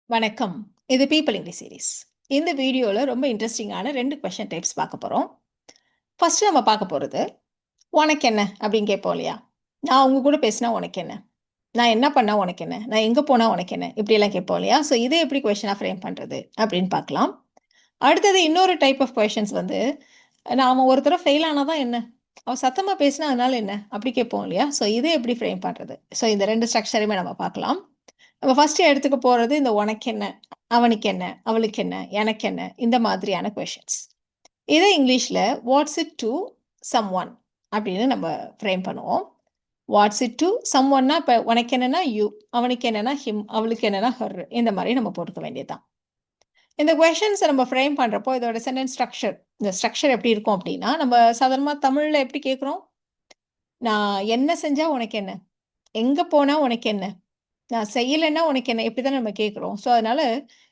வணக்கம். இது people English series. இந்த வீடியோல ரொம்ப இன்ட்ரெஸ்டிங்கான 2 கொஸ்டின் டைப்ஸ் பார்க்க போறோம். ஃபர்ஸ்ட் நம்ம பார்க்க போறது, "உனக்கு என்ன?" அப்படின்னு கேட்போம் இல்லையா? "நான் உங்க கூட பேசினா உனக்கு என்ன? நான் என்ன பண்ணா உனக்கு என்ன? நான் எங்க போனா உனக்கு என்ன?" இப்படியெல்லாம் கேட்போம் இல்லையா? ஸோ இதை எப்படி கொஸ்டினா ஃப்ரேம் பண்றது அப்படின்னு பார்க்கலாம். அடுத்தது இன்னொரு டைப் ஆஃப் கொஸ்டின்ஸ் வந்து, நாம ஒரு தடவ ஃபெயில் ஆனா தான் என்ன? அவ சத்தமா பேசினா அதனால என்ன? அப்படி கேட்போம் இல்லையா? ஸோ இதை எப்படி ஃப்ரேம் பண்றது? ஸோ இந்த 2 ஸ்ட்ரக்சரையுமே நம்ம பார்க்கலாம். நம்ம ஃபர்ஸ்ட் எடுத்துக்க போறது இந்த உனக்கு என்ன? அவனுக்கு என்ன? அவளுக்கு என்ன? எனக்கு என்ன? இந்த மாதிரியான கொஸ்டின்ஸ். இத இங்கிலீஷ்ல வாட்ஸ் இட் டூ சம்ஒன் அப்படின்னு நம்ம ஃப்ரேம் பண்ணுவோம். வாட்ஸ் இட் டூ சம்ஒன்னா இப்ப உனக்கு என்னன்னா யூ, அவனுக்கு என்னன்னா ஹிம், அவளுக்கு என்னன்னா ஹர் இந்த மாரி நம்ம போட்டுக்க வேண்டியது தான். இந்த கொஸ்டின்ஸ நம்ம ஃப்ரேம் பண்றப்போ இதோட சென்டென்ஸ் ஸ்ட்ரக்சர் இந்த ஸ்ட்ரக்சர் எப்படி இருக்கும் அப்படின்னா, நம்ம சாதாரணமா தமிழ்ல எப்படி கேட்கிறோம்? நான் என்ன செஞ்சா உனக்கு என்ன? எங்க போனா உனக்கு என்ன? நான் செய்யலைன்னா உனக்கு என்ன? இப்படி தானே நம்ம கேட்கிறோம். ஸோ, அதனால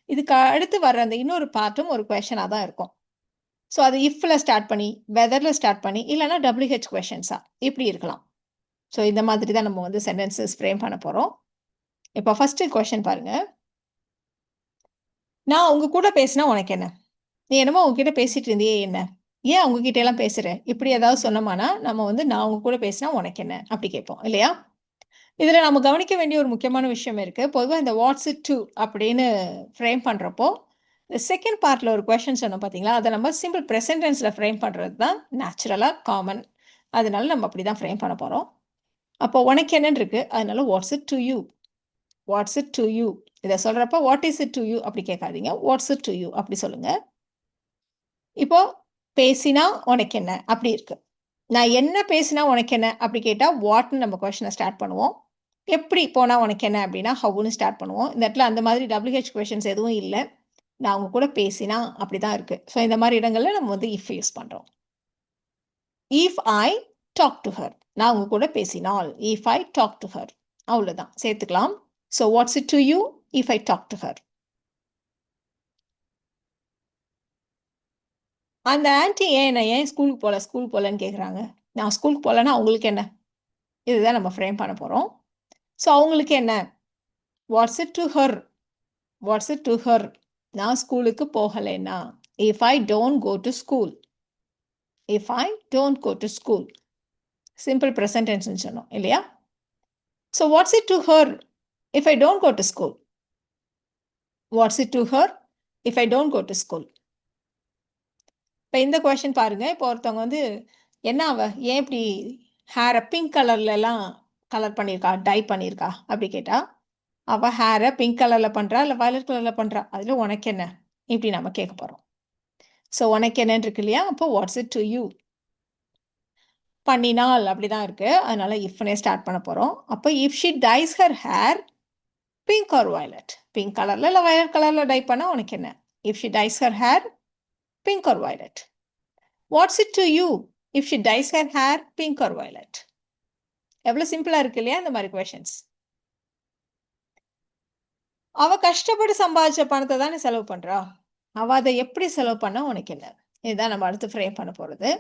இதுக்கு அடுத்து வர்ற அந்த இன்னொரு பார்ட்டும் ஒரு கொஸ்டினா தான் இருக்கும். ஸோ, அது இஃப்ல ஸ்டார்ட் பண்ணி, வெதர்ல ஸ்டார்ட் பண்ணி, இல்லன்னா WH கொஸ்டின்ஸா இப்படி இருக்கலாம். ஸோ, இந்த மாதிரி தான் நம்ம வந்து சென்டென்சஸ் ஃப்ரேம் பண்ண போறோம். இப்போ ஃபர்ஸ்ட் கொஸ்டின் பாருங்க. நான் உங்க கூட பேசினா உனக்கு என்ன? நீ என்னமோ உன்கிட்ட பேசிட்டு இருந்தியே என்ன? ஏன் அவங்க கிட்ட எல்லாம் பேசுற? இப்படி ஏதாவது சொன்னோமானா, நம்ம வந்து நான் உங்க கூட பேசினா உனக்கு என்ன? அப்படி கேட்போம் இல்லையா? இதுல நம்ம கவனிக்க வேண்டிய ஒரு முக்கியமான விஷயம் இருக்கு. பொதுவா இந்த வாட்ஸ் இட் டூ அப்படின்னு ஃப்ரேம் பண்றப்போ, இந்த செகண்ட் பார்ட்ல ஒரு கொஸ்டின் சொன்னோம் பார்த்தீங்களா? அத நம்ம சிம்பிள் பிரசன்ட் டென்ஸ்ல ஃப்ரேம் பண்றது தான் நேச்சுரலா காமன். அதனால நம்ம அப்படி தான் ஃப்ரேம் பண்ண போறோம். அப்போ உனக்கு என்னன்னு இருக்கு. அதனால what's it to you? What's it to you? இத சொல்றப்ப what is it to you? அப்படி கேட்காதீங்க. What's it to you? அப்படி சொல்லுங்க. இப்போ பேசினா உனக்கு என்ன? அப்படி இருக்கு. நான் என்ன பேசினா உனக்கு என்ன? அப்படி கேட்டா வாட்ன்னு நம்ம கொஸ்டின ஸ்டார்ட் பண்ணுவோம். எப்படி போனா உனக்கு என்ன? அப்படின்னா ஹவ்வுன்னு ஸ்டார்ட் பண்ணுவோம். இந்த இடத்துல அந்த மாதிரி WH கொஸ்டின்ஸ் எதுவும் இல்ல. நான் அவங்க கூட பேசினா அப்படிதான் இருக்கு. ஸோ இந்த மாரி இடங்கள்ல நம்ம வந்து இஃப் யூஸ் பண்றோம். If I talk to her. நான் உங்க கூட பேசினால். If I talk to her. அவ்வளோதான் சேர்த்துக்கலாம். So what's it to you? If I talk to her. அந்த ஆன்டி ஏன் ஸ்கூலுக்கு போலன்னு கேட்குறாங்க. நான் ஸ்கூலுக்கு போலன்னா அவங்களுக்கு என்ன? இதுதான் நம்ம ஃப்ரேம் பண்ண போறோம். ஸோ அவங்களுக்கு என்ன? What's it to her? What's it to her? நான் ஸ்கூலுக்கு போகலைன்னா. If I don't go to school. If I don't go to school. Simple present டென்ஸ்ன்னு சொன்னோம் இல்லையா? So what's it to her? If I don't go to school. What's it to her? If I don't go to school. இப்போ இந்த question பாருங்க. இப்போ ஒருத்தவங்க வந்து, "என்ன அவ? ஏன் இப்படி ஹேர பிங்க் கலர்லலாம் கலர் பண்ணியிருக்கா? டை பண்ணியிருக்கா?" அப்படி கேட்டா, "அவ ஹேர பிங்க் கலர்ல பண்றா, இல்ல வயலட் கலர்ல பண்றா. அதுல உனக்கு என்ன?" இப்படி நம்ம கேட்க போறோம். ஸோ உனக்கு என்னன்னு இருக்கு இல்லையா? அப்போ வாட்ஸ் இட் டூ யூ? பண்ணினால் அப்படிதான் இருக்கு. அதனால இஃப்னே ஸ்டார்ட் பண்ண போறோம். அப்போ if she dyes her hair pink or violet. Pink கலர்ல இல்ல வயலட் கலர்ல டை பண்ணா உனக்கு என்ன? If she dyes her hair pink or violet. What's it to you? If she dyes her hair pink or violet. எவ்வளோ சிம்பிளா இருக்கு இல்லையா? இந்த மாதிரி கொஸ்டின்ஸ். அவ கஷ்டப்பட்டு சம்பாதிச்ச பணத்த தானே செலவு பண்றா. அவ அத எப்படி செலவு பண்ணா உனக்கு என்ன? இதுதான் நம்ம அடுத்து ஃப்ரேம் பண்ண போறது.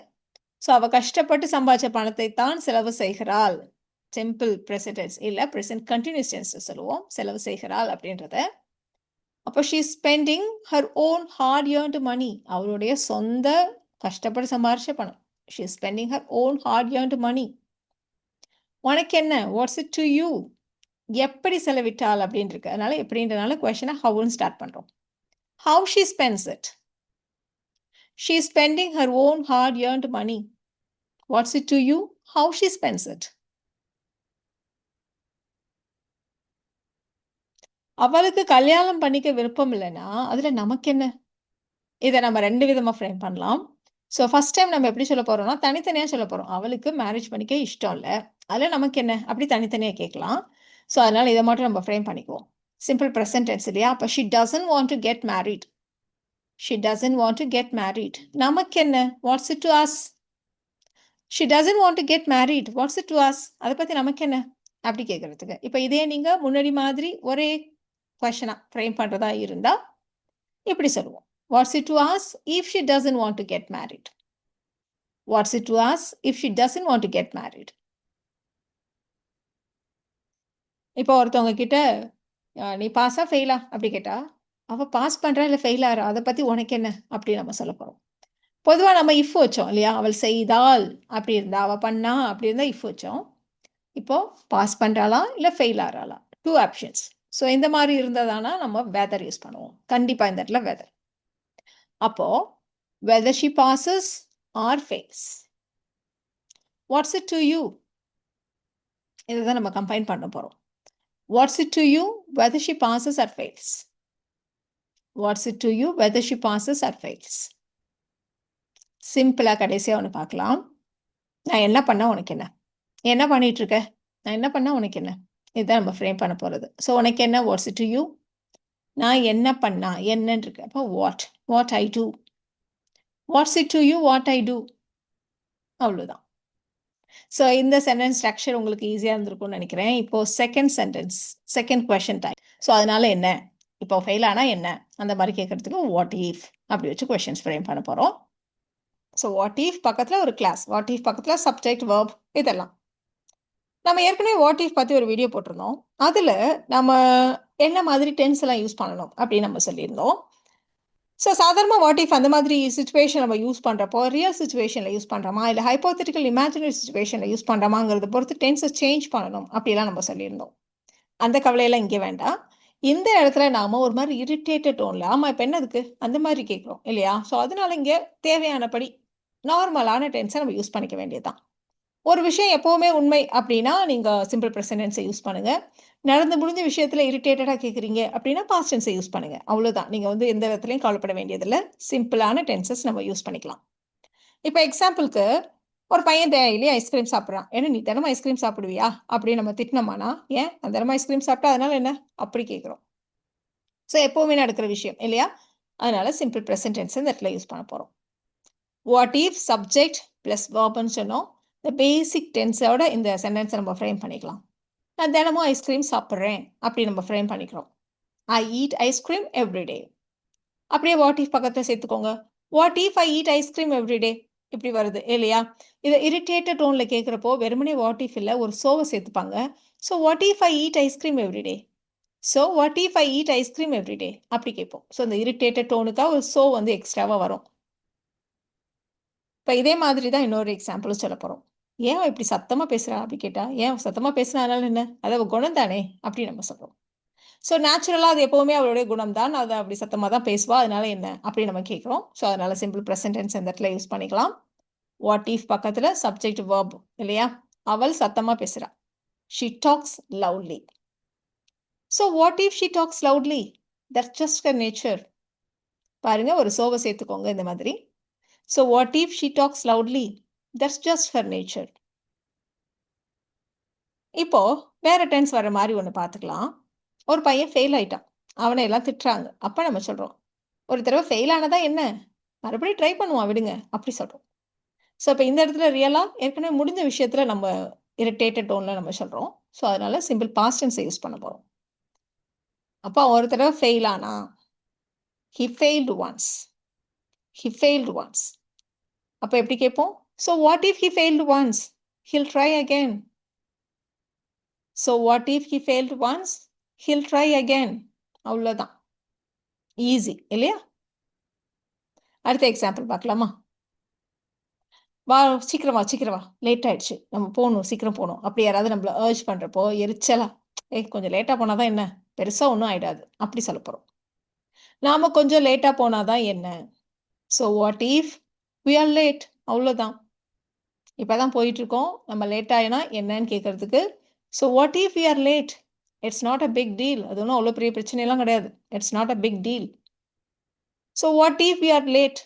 ஸோ அவ கஷ்டப்பட்டு சம்பாதிச்ச பணத்தை தான் செலவு செய்கிறாள். சிம்பிள் ப்ரெசன்ட் டென்ஸ் இல்ல பிரசன்ட் கன்டினியூஸ் டென்ஸ்ல சொல்லுவோம். செலவு செய்கிறாள் அப்படின்றத. அப்போ she is spending her own hard earned money. அவளுடைய சொந்த கஷ்டப்பட்டு சம்பாரிச்ச பணம். She is spending her own hard earned money. உனக்கு என்ன? What's it to you? எப்படி செலவிட்டாள் அப்படின்னு இருக்கு. அதனால எப்படின்றனால கொஸ்டினை ஹவுன்னு ஸ்டார்ட் பண்றோம். How she spends it? She is spending her own hard-earned money. What's it to you? How she spends it? அவளுக்கு கல்யாணம் பண்ணிக்க விருப்பம் இல்லைன்னா, அதுல நமக்கு என்ன? இத நம்ம 2 விதமா ஃப்ரேம் பண்ணலாம். ஸோ ஃபர்ஸ்ட் டைம் நம்ம எப்படி சொல்லப் போறோம்னா, தனித்தனியா சொல்லப் போறோம். அவளுக்கு மேரேஜ் பண்ணிக்க இஷ்டம் இல்ல. அதுல நமக்கு என்ன? அப்படி தனித்தனியா கேட்கலாம். ஸோ அதனால இத மட்டும் நம்ம ஃப்ரேம் பண்ணிக்குவோம். சிம்பிள் பிரசன்ட் டென்ஸ் இல்லையா? அப்ப she doesn't want to get married. She doesn't want to get married. நமக்கு என்ன? What's it to us? She doesn't want to get married. What's it to us? அத பத்தி நமக்கு என்ன? அப்படி கேட்கறதுக்கு. இப்ப இதே நீங்க முன்னாடி மாதிரி ஒரே கொஸ்டினா ஃப்ரேம் பண்றதா இருந்தா, இப்படி சொல்லுவோம். What's it to us if she doesn't want to get married? What's it to us if she doesn't want to get married? இப்போ ஒருத்தவங்க கிட்ட நீ பாஸா ஃபெயிலா அப்படி கேட்டா, அவ பாஸ் பண்றா இல்ல ஃபெயில் ஆறா? அத பத்தி உனக்கு என்ன? அப்படி நம்ம சொல்லப் போறோம். பொதுவா நம்ம இஃப் வச்சோம் இல்லையா? அவள் செய்தாள் அப்படி இருந்தா, அவ பண்ணா அப்படி இருந்தா இஃப் வச்சோம். இப்போ பாஸ் பண்றாளா? இல்ல ஃபெயில் ஆறாளா? 2 ஆப்ஷன்ஸ். ஸோ இந்த மாரி இருந்ததானா நம்ம வெதர் யூஸ் பண்ணுவோம். கண்டிப்பா இந்த இடத்துல வெதர். அப்போ whether she passes or fails. What's it to you? இதுதான் நம்ம கம்பைன் பண்ண போறோம். What's it to you whether she passes or fails? What's it to you whether she passes or fails? சிம்பிளா கடைசியா ஒண்ணு பார்க்கலாம். நான் என்ன பண்ணா உனக்கு என்ன? நீ என்ன பண்ணிட்டு இருக்க? நான் என்ன பண்ணா உனக்கு என்ன? இதுதான் நம்ம ஃப்ரேம் பண்ண போறது. ஸோ உனக்கு என்ன? What's it to you? நான் என்ன பண்ணா? என்னன்னு இருக்கு. அப்போ what I do. What's it to you what I do. அவ்வளோதான். ஸோ இந்த சென்டென்ஸ் ஸ்ட்ரக்சர் உங்களுக்கு ஈஸியாக இருந்திருக்கும்னு நினைக்கிறேன். இப்போ செகண்ட் கொஷின் டைம். ஸோ அதனால என்ன? இப்போ ஃபெயில் ஆனால் என்ன? அந்த மாதிரி கேட்கறதுக்கு வாட் இஃப் அப்படி வச்சு கொஷின்ஸ் ஃப்ரேம் பண்ண போகிறோம். ஸோ வாட் இஃப் பக்கத்தில் ஒரு கிளாஸ், வாட் இஃப் பக்கத்தில் சப்ஜெக்ட் வெர்ப் இதெல்லாம். நம்ம ஏற்கனவே வாட் இஃப் பற்றி ஒரு வீடியோ போட்டிருந்தோம். அதில் நம்ம என்ன மாதிரி டென்ஸ் எல்லாம் யூஸ் பண்ணணும் அப்படின்னு நம்ம சொல்லியிருந்தோம். ஸோ சாதாரணமாக வாட் இஃப் அந்த மாதிரி சுச்சுவேஷன் நம்ம யூஸ் பண்ணுறப்போ ரியல் சுச்சுவேஷனில் யூஸ் பண்ணுறோமா இல்லை ஹைப்போதெட்டிக்கல் இமேஜினரி சுச்சுவேஷனில் யூஸ் பண்ணுறோமாங்கிறத பொறுத்து டென்ஸை சேஞ்ச் பண்ணணும் அப்படிலாம் நம்ம சொல்லியிருந்தோம். அந்த கவலையெல்லாம் இங்கே வேண்டாம். இந்த இடத்துல நாம ஒரு மாதிரி இரிட்டேட்டட் டோன்ல ஆமா இப்போ என்னதுக்கு அந்த மாதிரி கேட்குறோம் இல்லையா? ஸோ அதனால இங்கே தேவையானபடி நார்மலான டென்ஸை நம்ம யூஸ் பண்ணிக்க வேண்டியதுதான். ஒரு விஷயம் எப்பவுமே உண்மை அப்படின்னா நீங்க சிம்பிள் ப்ரெசன்ட் டென்ஸை யூஸ் பண்ணுங்க. நடந்து முடிஞ்ச விஷயத்துல இரிட்டேட்டடா கேட்குறீங்க அப்படின்னா பாஸ்ட் டென்ஸை யூஸ் பண்ணுங்க. அவ்வளவுதான். நீங்க வந்து எந்த விதத்துலையும் கவலைப்பட வேண்டியதில்லை. சிம்பிளான டென்சஸ் நம்ம யூஸ் பண்ணிக்கலாம். இப்போ எக்ஸாம்பிளுக்கு ஒரு பையன் டெய்லி ஐஸ்கிரீம் சாப்பிட்றான். ஏன்னா நீ தினமும் ஐஸ்கிரீம் சாப்பிடுவியா அப்படின்னு நம்ம திட்டினோமானா, ஏன் நான் தினமும் ஐஸ்கிரீம் சாப்பிட்டா அதனால என்ன அப்படி கேட்குறோம். ஸோ எப்பவுமே நடக்கிற விஷயம் இல்லையா? அதனால சிம்பிள் ப்ரெசன்ட் டென்ஸ் இந்த இடத்துல யூஸ் பண்ண போறோம். வாட் இஃப் சப்ஜெக்ட் பிளஸ் வெர்ப்னு சொன்னோம். இந்த பேசிக் டென்ஸோட இந்த சென்டென்ஸை நம்ம ஃப்ரேம் பண்ணிக்கலாம். நான் தினமும் ஐஸ்கிரீம் சாப்பிட்றேன் அப்படி நம்ம ஃப்ரேம் பண்ணிக்கிறோம். ஐ ஈட் ஐஸ்கிரீம் எவ்ரிடே. அப்படியே வாட் இஃப் பக்கத்தில் சேர்த்துக்கோங்க. What if I eat ice cream everyday இப்படி வருது இல்லையா? இதை இரிட்டேட்டட் டோனில் கேட்குறப்போ வெறுமனே வாட் இஃப் இல்லை ஒரு சோவை சேர்த்துப்பாங்க. So what if I eat ice cream everyday. So what if I eat ice cream everyday அப்படி கேட்போம். ஸோ இந்த இரிட்டேட்டட் டோனுக்காக ஒரு சோ வந்து எக்ஸ்ட்ராவாக வரும். இப்போ இதே மாதிரி தான் இன்னொரு எக்ஸாம்பிளும் சொல்ல போகிறோம். ஏன் இப்படி சத்தமாக பேசுகிறா அப்படி கேட்டால், ஏன் சத்தமாக பேசுனாலும் என்ன அது குணம் தானே அப்படின்னு நம்ம சொல்கிறோம். ஸோ நேச்சுரலாக அது எப்போவுமே அவளுடைய குணம் தான், அதை அப்படி சத்தமாக தான் பேசுவா, அதனால என்ன அப்படின்னு நம்ம கேட்குறோம். ஸோ அதனால சிம்பிள் ப்ரெசன்ட் டென்ஸ் இந்த இடத்துல யூஸ் பண்ணிக்கலாம். வாட் இஃப் பக்கத்தில் சப்ஜெக்ட் வெர்ப் இல்லையா? அவள் சத்தமாக பேசுகிறா. She talks loudly. So what if she talks loudly? That's just her nature. பாருங்க ஒரு சோவை சேர்த்துக்கோங்க இந்த மாதிரி. So what if she talks loudly? That's just her nature. இப்போ வேற டென்ஸ் வர மாதிரி ஒன்று பார்த்துக்கலாம். ஒரு பையன் ஃபெயில் ஆயிட்டான். அவனை எல்லாம் திட்டுறாங்க. அப்போ நம்ம சொல்கிறோம், ஒரு தடவை ஃபெயில் ஆனதா என்ன, மறுபடியும் ட்ரை பண்ணுவான் விடுங்க அப்படி சொல்கிறோம். ஸோ இப்போ இந்த இடத்துல ரியலாக ஏற்கனவே முடிஞ்ச விஷயத்தில் நம்ம இரிட்டேட்டட் டோனில் நம்ம சொல்கிறோம். ஸோ அதனால சிம்பிள் பாஸ்ட் டென்ஸை யூஸ் பண்ண போகிறோம். அப்போ ஒரு தடவை ஃபெயில் ஆனா, he failed once. He failed once. அப்போ எப்படி கேட்போம்? So what if he failed once? He'll try again. So what if he failed once? He'll try again. அவ்வளோதான். ஈஸி இல்லையா? அடுத்த எக்ஸாம்பிள் பார்க்கலாமா? வா சீக்கிரம் வா லேட் ஆயிடுச்சு, நம்ம போகணும் சீக்கிரம் போகணும் அப்படி யாராவது நம்மள அர்ஜ் பண்ணுறப்போ எரிச்சலா கொஞ்சம் லேட்டாக போனால் தான் என்ன பெருசாக ஒன்றும் ஆயிடாது அப்படி சொல்ல போகிறோம். நாம் கொஞ்சம் லேட்டாக போனால் தான் என்ன? So what if we are late. அவ்வளோதான். இப்போ தான் போயிட்டுருக்கோம், நம்ம லேட் ஆகினா என்னன்னு கேட்குறதுக்கு so what if we are late. It's not a big deal. அது ஒன்றும் அவ்வளோ பெரிய பிரச்சனையெல்லாம் கிடையாது. It's not a big deal. So what if we are late.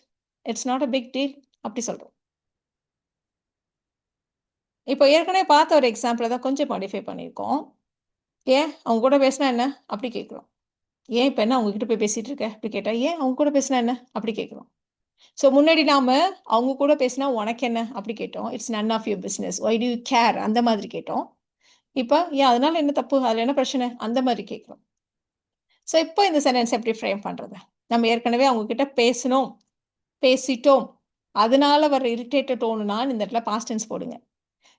It's not a big deal அப்படி சொல்கிறோம். இப்போ ஏற்கனவே பார்த்த ஒரு எக்ஸாம்பிளை தான் கொஞ்சம் மாடிஃபை பண்ணியிருக்கோம். ஏன் அவங்க கூட பேசினா என்ன அப்படி கேட்குறோம். ஏன் இப்போ என்ன அவங்ககிட்ட போய் பேசிகிட்டு இருக்க அப்படி கேட்டால், ஏன் அவங்க கூட பேசினா என்ன அப்படி கேட்குறோம். ஸோ முன்னாடி நாம் அவங்க கூட பேசினா உனக்கு என்ன அப்படி கேட்டோம். It's none of your business, why do you care அந்த மாதிரி கேட்டோம். இப்போ ஏன் அதனால என்ன தப்பு, அதில் என்ன பிரச்சனை அந்த மாதிரி கேட்குறோம். ஸோ இப்போ இந்த சென்டென்ஸ் எப்படி ஃப்ரேம் பண்ணுறது? நம்ம ஏற்கனவே அவங்கக்கிட்ட பேசிட்டோம், அதனால வர இரிட்டேட்டட் டோனுனா இந்த இடத்துல பாஸ்ட் டென்ஸ் போடுங்க.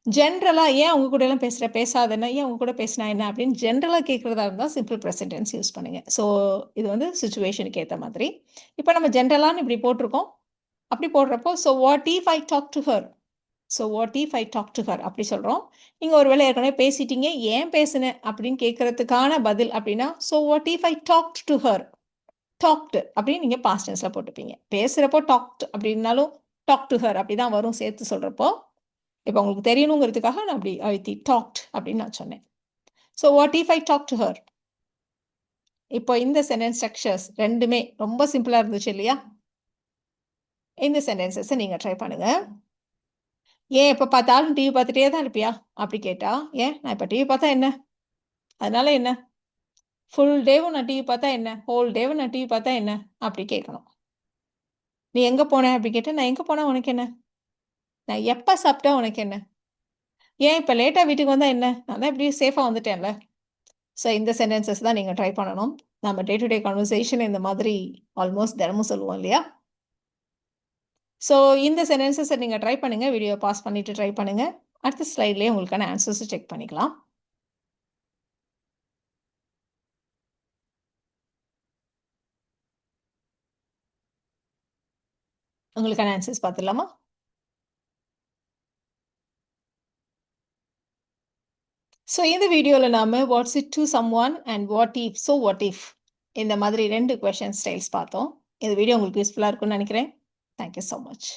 ஜென்ரலா ஏன் அவங்க கூட எல்லாம் பேசுற? பேசாதன்னா, ஏன் அவங்க கூட பேசினா என்ன? அப்படின்னு ஜென்ரலா கேட்கிறதா இருந்தா சிம்பிள் பிரசன்ட் டென்ஸ் யூஸ் பண்ணுங்க. ஸோ இது வந்து சிச்சுவேஷனுக்கு ஏத்த மாதிரி. இப்ப நம்ம ஜென்ரலான்னு இப்படி போட்டிருக்கோம். அப்படி போடுறப்போ, "so what if I talk to her?" So what if I talk to her அப்படி சொல்றோம். நீங்க ஒரு வேளை ஏற்கனவே பேசிட்டீங்க, ஏன் பேசினேன் அப்படின்னு கேட்கறதுக்கான பதில் அப்படின்னா, "so what if I talked to her?" Talk to அப்படின்னு நீங்க பாஸ்ட் டென்ஸ்ல போட்டுப்பீங்க. பேசுறப்போ டாக்ட் அப்படின்னாலும், டாக் டு ஹர் அப்படி தான் வரும் சேர்த்து சொல்றப்போ. இப்ப உங்களுக்கு தெரியணுங்கிறதுக்காக நான் அப்படி அழுத்தி டாக்ட் அப்படின்னு நான் சொன்னேன். So what if I talk to her? இப்போ இந்த சென்டென்ஸ் ஸ்ட்ரக்சர்ஸ் 2மே ரொம்ப சிம்பிளா இருந்துச்சு இல்லையா? இந்த சென்டென்சஸ நீங்க ட்ரை பண்ணுங்க. "ஏன் எப்ப பார்த்தாலும் டிவி பார்த்துட்டே தான் இருப்பியா?" அப்படி கேட்டா, "ஏன் நான் இப்ப டிவி பார்த்தா என்ன? அதனால என்ன? ஃபுல் டேவும் நான் டிவி பார்த்தா என்ன? ஹோல் டேவும் நான் டிவி பார்த்தா என்ன?" அப்படி கேட்கணும். "நீ எங்க போன?" அப்படி கேட்டா, "நான் எங்க போனா உனக்கு என்ன? நான் எப்ப சாப்பிட்டா உனக்கு என்ன? ஏன் இப்ப லேட்டா வீட்டுக்கு வந்தா என்ன? நான் தான் எப்படியும் சேஃபா வந்துட்டேன்ல." ஸோ இந்த சென்டென்சஸ் தான் நீங்க ட்ரை பண்ணணும். நம்ம டே டு டே கன்வர்சேஷன் இந்த மாதிரி ஆல்மோஸ்ட் தினமும் சொல்லுவோம் இல்லையா? ஸோ இந்த சென்டென்சஸ நீங்க ட்ரை பண்ணுங்க. வீடியோ பாஸ் பண்ணிட்டு ட்ரை பண்ணுங்க. அடுத்த ஸ்லைட்லயே உங்களுக்கான ஆன்சர்ஸ செக் பண்ணிக்கலாம். உங்களுக்கான ஆன்சர்ஸ் பார்த்துடலாமா? ஸோ இந்த வீடியோல நாம what's it to someone and what if, so what if இந்த மாதிரி 2 கொஸ்டின் ஸ்டைல்ஸ் பார்த்தோம். இந்த வீடியோ உங்களுக்கு யூஸ்ஃபுல்லா இருக்கும்னு நினைக்கிறேன். Thank you so much.